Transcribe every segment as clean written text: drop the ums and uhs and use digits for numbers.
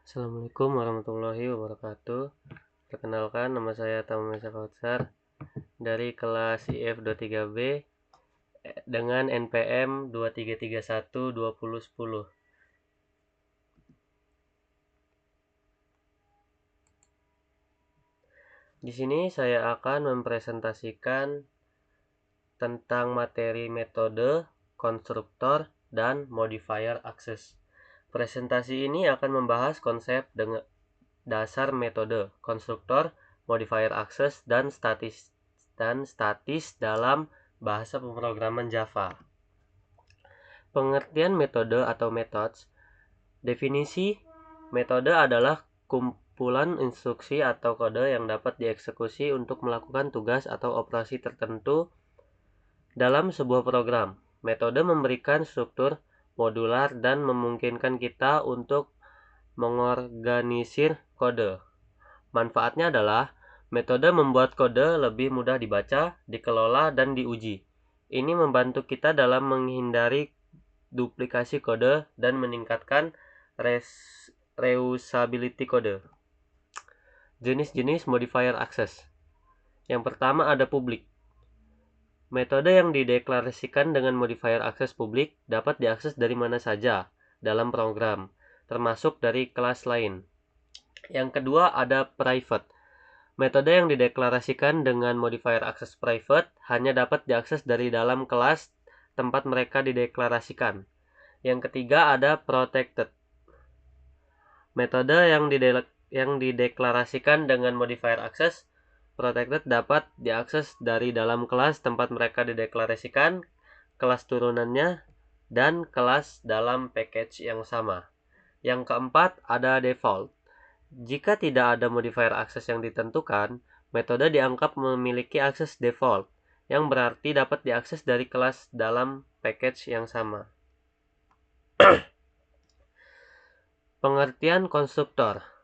Assalamualaikum warahmatullahi wabarakatuh. Perkenalkan, nama saya Tamamesa Kautsar dari kelas IF 23B dengan NPM 23312010. Di sini saya akan mempresentasikan tentang materi metode, konstruktor, dan modifier akses. Presentasi ini akan membahas konsep dengan dasar metode, konstruktor, modifier akses, dan statis dalam bahasa pemrograman Java. Pengertian metode atau methods. Definisi metode adalah kumpulan instruksi atau kode yang dapat dieksekusi untuk melakukan tugas atau operasi tertentu dalam sebuah program. Metode memberikan struktur modular dan memungkinkan kita untuk mengorganisir kode. Manfaatnya adalah metode membuat kode lebih mudah dibaca, dikelola, dan diuji. Ini membantu kita dalam menghindari duplikasi kode dan meningkatkan reusability kode. Jenis-jenis modifier akses. Yang pertama ada publik. Metode yang dideklarasikan dengan modifier akses publik dapat diakses dari mana saja dalam program, termasuk dari kelas lain. Yang kedua ada private. Metode yang dideklarasikan dengan modifier akses private hanya dapat diakses dari dalam kelas tempat mereka dideklarasikan. Yang ketiga ada protected. Metode yang dideklarasikan dengan modifier akses protected dapat diakses dari dalam kelas tempat mereka dideklarasikan, kelas turunannya, dan kelas dalam package yang sama. Yang keempat ada default. Jika tidak ada modifier akses yang ditentukan, metode dianggap memiliki akses default, yang berarti dapat diakses dari kelas dalam package yang sama. Pengertian konstruktor.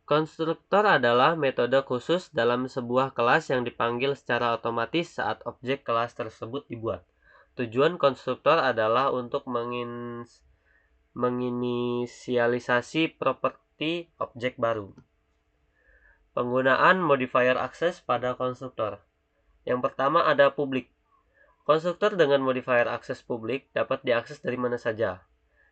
Konstruktor adalah metode khusus dalam sebuah kelas yang dipanggil secara otomatis saat objek kelas tersebut dibuat. Tujuan konstruktor adalah untuk menginisialisasi properti objek baru. Penggunaan modifier akses pada konstruktor. Yang pertama ada publik. Konstruktor dengan modifier akses publik dapat diakses dari mana saja.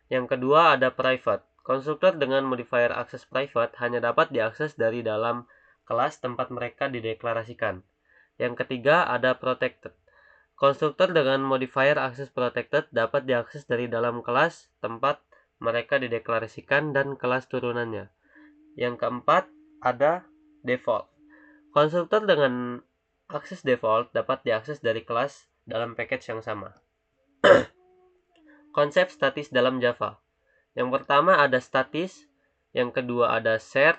Yang kedua ada private. Konstruktor dengan modifier akses private hanya dapat diakses dari dalam kelas tempat mereka dideklarasikan. Yang ketiga ada protected. Konstruktor dengan modifier akses protected dapat diakses dari dalam kelas tempat mereka dideklarasikan dan kelas turunannya. Yang keempat ada default. Konstruktor dengan akses default dapat diakses dari kelas dalam package yang sama. Konsep statis dalam Java. Yang pertama ada statis, yang kedua ada shared,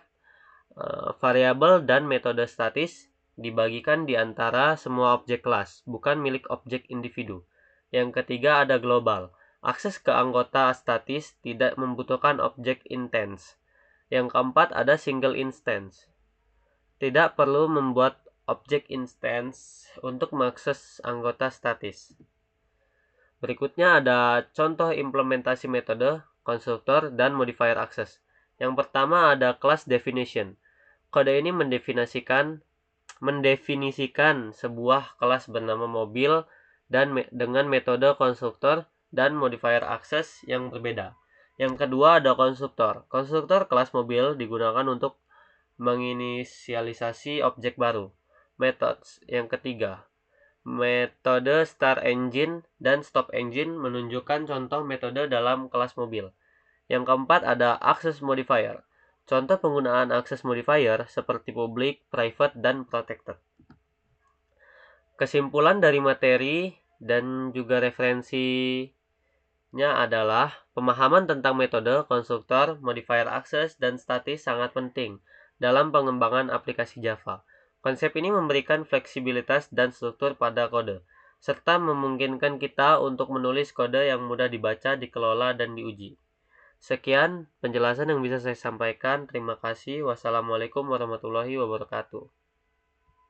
variabel dan metode statis dibagikan di antara semua objek kelas, bukan milik objek individu. Yang ketiga ada global. Akses ke anggota statis tidak membutuhkan objek instance. Yang keempat ada single instance. Tidak perlu membuat objek instance untuk mengakses anggota statis. Berikutnya ada contoh implementasi metode, konstruktor, dan modifier akses. Yang pertama ada class definition. Kode ini mendefinisikan sebuah kelas bernama mobil dan dengan metode konstruktor dan modifier akses yang berbeda. Yang kedua ada konstruktor. Konstruktor kelas mobil digunakan untuk menginisialisasi objek baru. Methods yang ketiga. Metode start engine dan stop engine menunjukkan contoh metode dalam kelas mobil. Yang keempat ada access modifier. Contoh penggunaan access modifier seperti public, private, dan protected. Kesimpulan dari materi dan juga referensinya adalah pemahaman tentang metode, konstruktor, modifier access, dan statis sangat penting dalam pengembangan aplikasi Java. Konsep ini memberikan fleksibilitas dan struktur pada kode, serta memungkinkan kita untuk menulis kode yang mudah dibaca, dikelola, dan diuji. Sekian penjelasan yang bisa saya sampaikan. Terima kasih. Wassalamualaikum warahmatullahi wabarakatuh.